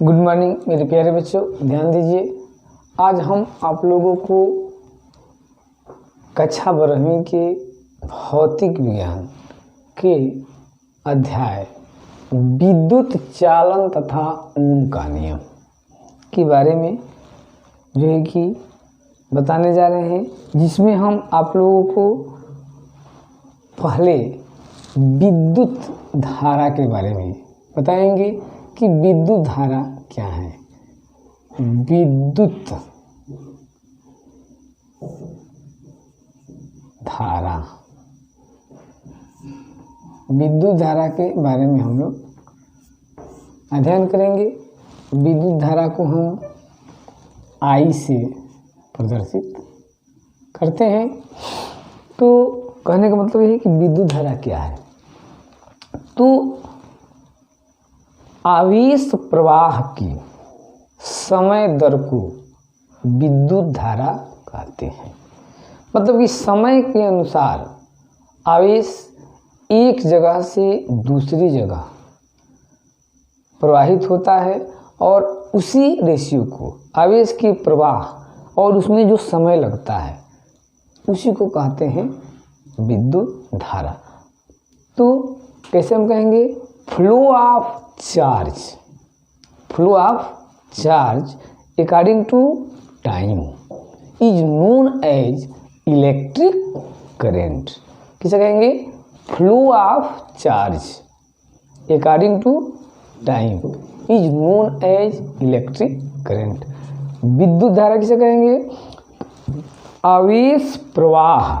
Good morning मेरे प्यारे बच्चों, ध्यान दीजिए। आज हम आप लोगों को कक्षा 12वीं के भौतिक विज्ञान के अध्याय विद्युत चालन तथा ओम का नियम के बारे में जो है कि बताने जा रहे हैं, जिसमें हम आप लोगों को पहले विद्युत धारा के बारे में बताएंगे कि विद्युत धारा क्या है। विद्युत धारा, विद्युत धारा के बारे में हम लोग अध्ययन करेंगे। विद्युत धारा को हम I से प्रदर्शित करते हैं। तो कहने का मतलब ये है कि विद्युत धारा क्या है। तो आवेश प्रवाह की समय दर को विद्युत धारा कहते हैं। मतलब कि समय के अनुसार आवेश एक जगह से दूसरी जगह प्रवाहित होता है और उसी रेशियो को आवेश के प्रवाह और उसमें जो समय लगता है उसी को कहते हैं विद्युत धारा। तो कैसे हम कहेंगे, flow of charge according to time is known as electric current. किसे कहेंगे, flow of charge according to time is known as electric current. विद्युत धारा किसे कहेंगे, आवेश प्रवाह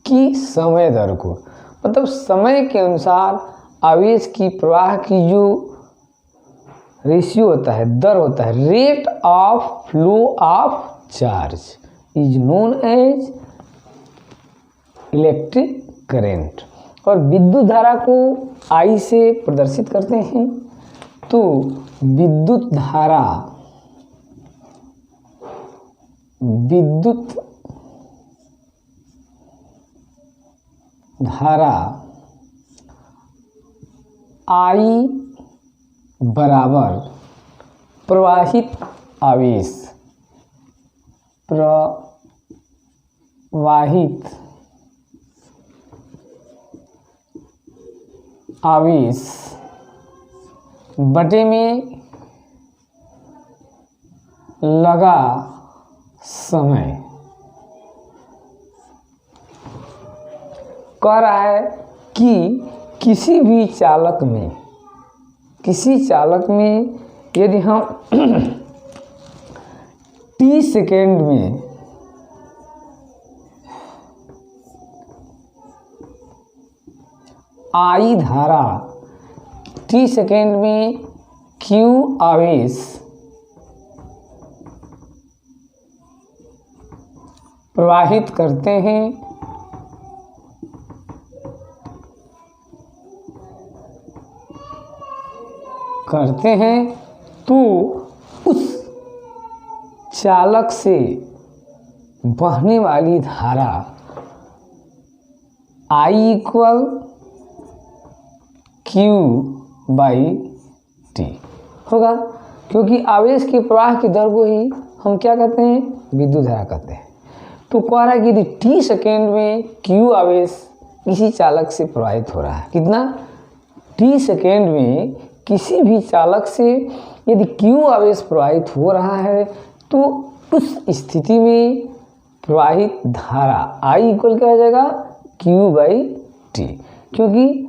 की समय दर को, मतलब समय के अनुसार आवेश की प्रवाह की जो रेशियो होता है, दर होता है, rate of flow of charge is known as electric current. और विद्युत धारा को I से प्रदर्शित करते हैं। तो विद्युत धारा I बराबर प्रवाहित आवेश बटे में लगा समय। कह रहा है कि किसी चालक में यदि हम t सेकेंड में I धारा, t सेकेंड में Q आवेश प्रवाहित करते हैं तो उस चालक से बहने वाली धारा I equal Q by T होगा, क्योंकि आवेश के प्रवाह की दर को ही हम क्या कहते हैं, विद्युत धारा कहते हैं। तो कह रहा है कि यदि t सेकेंड में Q आवेश किसी चालक से प्रवाहित हो रहा है, कितना, t सेकेंड में किसी भी चालक से यदि Q आवेश प्रवाहित हो रहा है तो उस स्थिति में प्रवाहित धारा I इक्वल क्या हो जाएगा, Q बाई T। क्योंकि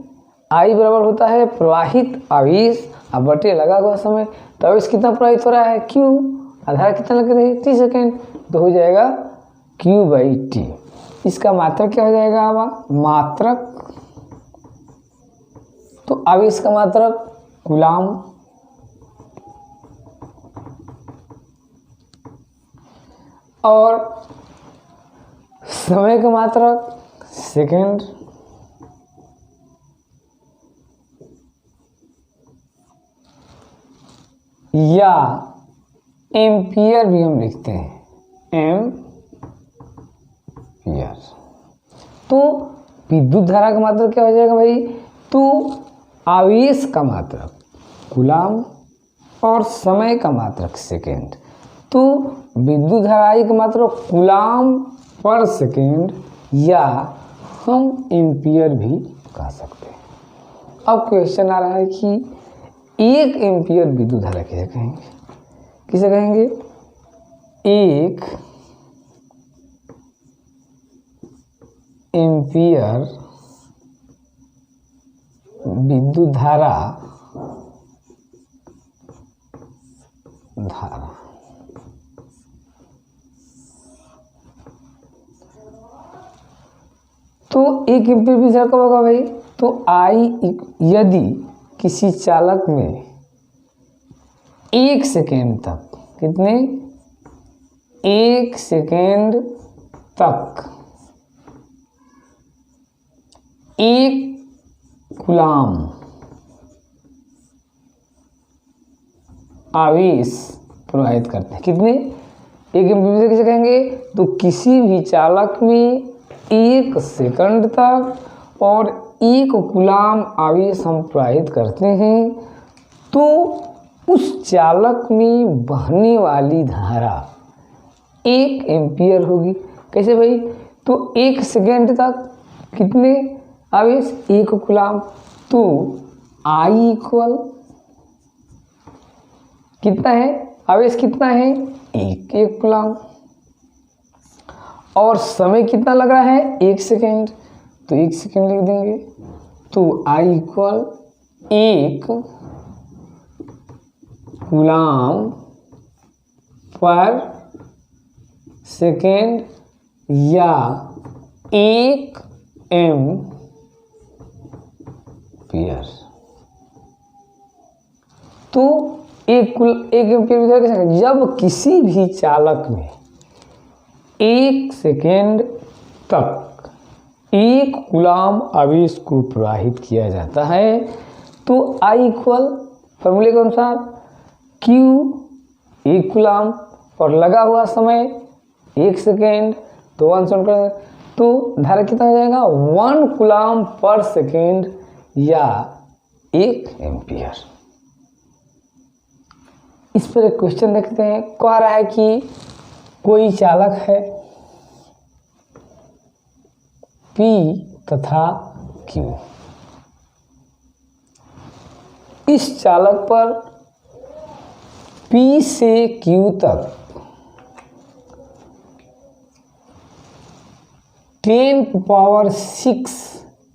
I बराबर होता है प्रवाहित आवेश और बटे लगा हुआ समय। तो आवेश कितना प्रवाहित हो रहा है, Q, धारा कितना लग रही है, t सेकेंड, तो हो जाएगा Q बाई T। इसका मात्रक क्या हो जाएगा, मात्रक, तो आवेश का मात्रक कूलाम और समय का मात्रक सेकेंड। या एम्पियर भी हम लिखते हैं, एम्पियर। तो विद्युत धारा का मात्रक क्या हो जाएगा भाई, तो आवेश का मात्रक कूलाम और समय का मात्रक सेकेंड, तो विद्युत धारा आई का मात्रक कूलाम पर सेकेंड या हम एम्पियर भी कह सकते हैं। अब क्वेश्चन आ रहा है कि 1 एम्पियर विद्युत धारा किसे कहेंगे? किसे कहेंगे? 1 एम्पियर विद्युत धारा तो 1 एम्पियर विद्युत धारा कब होगा भाई? तो आई यदि किसी चालक में 1 सेकेंड तक, कितने? 1 सेकेंड तक 1 कूलाम आवेश प्रवाहित करते हैं। कितने? 1 एम्पियर किसे कहेंगे? तो किसी भी चालक में 1 सेकंड तक और 1 कूलाम आवेश हम प्रवाहित करते हैं, तो उस चालक में बहने वाली धारा 1 एम्पियर होगी। कैसे भाई? तो 1 सेकेंड तक कितने आवेश? 1 कूलाम, तो आई इक्वल कितना है? आवेश कितना है? 1 कूलाम। और समय कितना लग रहा है? 1 सेकेंड, तो 1 सेकेंड लिख देंगे। तो आई इक्वल 1 कूलाम पर सेकेंड या 1 एम्पियर। तो 1 एम्पियर कैसे? जब किसी भी चालक में 1 सेकेंड तक 1 कूलाम आवेश को प्रवाहित किया जाता है, तो आई इक्वल फॉर्मूले के अनुसार Q 1 कूलाम और लगा हुआ समय 1 सेकेंड, तो 1 सेकेंड कर, तो धारा कितना हो जाएगा? 1 कूलाम पर सेकेंड या 1 एम्पियर। इस पर एक क्वेश्चन देखते हैं। कह रहा है कि कोई चालक है P तथा Q, इस चालक पर P से Q तक 10⁶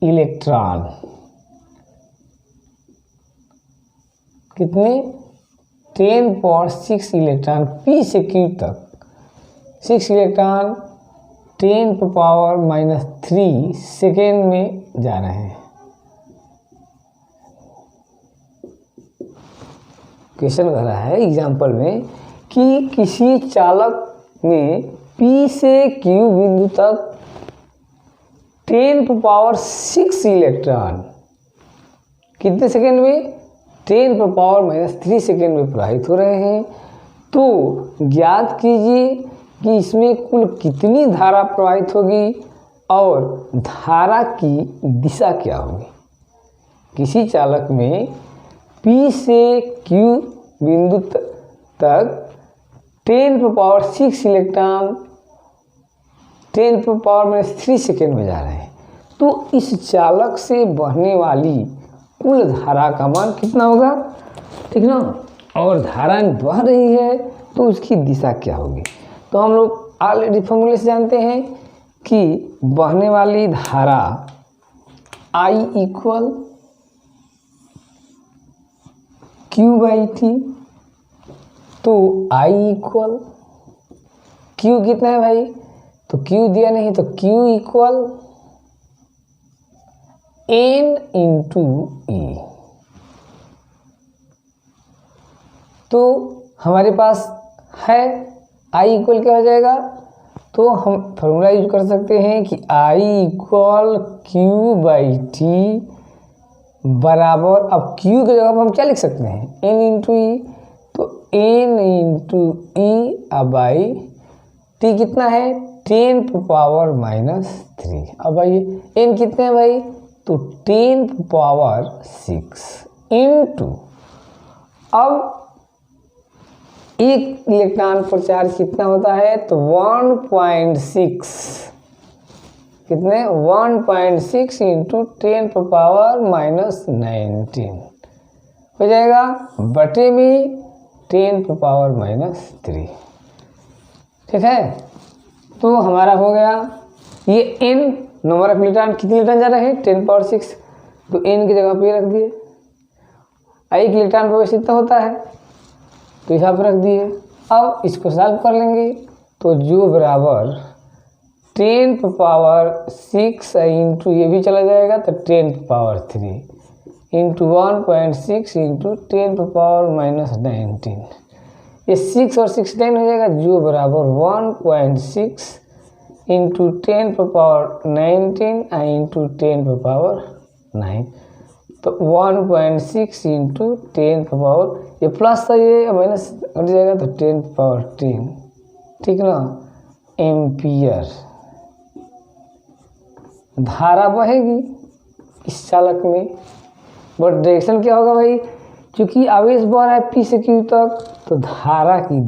इलेक्ट्रॉन, कितने? 10⁶ इलेक्ट्रॉन P से Q तक 6 इलेक्ट्रॉन 10⁻³ सेकेंड में जा रहे हैं। क्वेश्चन कर रहा है एग्जाम्पल में कि किसी चालक में P से Q बिंदु तक 10⁻⁶ इलेक्ट्रॉन कितने सेकेंड में? 10⁻³ सेकेंड में प्रवाहित हो रहे हैं। तो ज्ञात कीजिए कि इसमें कुल कितनी धारा प्रवाहित होगी और धारा की दिशा क्या होगी। किसी चालक में P से Q बिंदु तक 10⁻⁶ इलेक्ट्रॉन 10⁻³ सेकेंड में जा रहे हैं, तो इस चालक से बहने वाली कुल धारा का मान कितना होगा? ठीक ना? और धारा बह रही है तो उसकी दिशा क्या होगी? तो हम लोग ऑलरेडी फॉर्मूले से जानते हैं कि बहने वाली धारा I इक्वल Q/T, तो I इक्वल Q कितना है भाई? तो Q दिया नहीं, तो Q इक्वल N × E। तो हमारे पास है I इक्वल क्या हो जाएगा? तो हम फॉर्मूला यूज कर सकते हैं कि I इक्वल Q/T बराबर, अब Q की जगह पर हम क्या लिख सकते हैं? N × E, तो N × E अब T कितना है? 10⁻³ अब भाई N कितने हैं भाई? तो 10⁻⁶ इंटू, अब एक इलेक्ट्रॉन पर चार्ज कितना होता है, तो 1.6, कितने 1.6 इंटू 10⁻⁻19 हो जाएगा, बटे में 10⁻⁻3। ठीक है, तो हमारा हो गया ये n नंबर ऑफ इलेक्ट्रॉन, कितने इलेक्ट्रॉन जा रहे हैं 10⁻6, तो n की जगह पे रख दिए। एक इलेक्ट्रॉन प्रवेश कितना होता है, तो यहाँ पर रख दिए। अब इसको सॉल्व कर लेंगे, तो जो बराबर 10⁻6 इंटू ये भी चला जाएगा, तो 10⁻3 इंटू 1.6 इंटू 10⁻⁻19, ये 6 और 6 10 हो जाएगा, जो बराबर 1.6 इंटू 10⁻19 इंटू 10⁻9, तो 1.6 इंटू 10⁻, ये प्लस था ये माइनस हट जाएगा, तो 10⁻10, ठीक ना, एम्पियर धारा बहेगी इस चालक में। बट डायरेक्शन क्या होगा भाई, क्योंकि आवेश बह रहा है P से Q तक, तो धारा की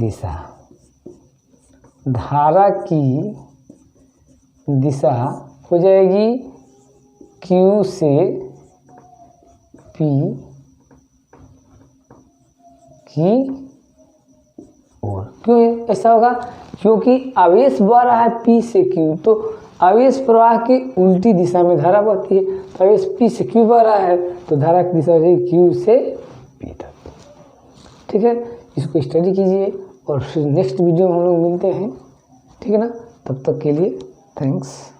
दिशा हो जाएगी Q से P की ओर। क्यों ऐसा होगा, क्योंकि आवेश बह रहा है P से Q, तो आवेश प्रवाह की उल्टी दिशा में धारा बहती है, तो आवेश P से Q बह रहा है, तो धारा की दिशा हो जाएगी Q से P तक। ठीक है, इसको स्टडी कीजिए और फिर नेक्स्ट वीडियो में हम लोग मिलते हैं। ठीक है ना, तब तक के लिए थैंक्स।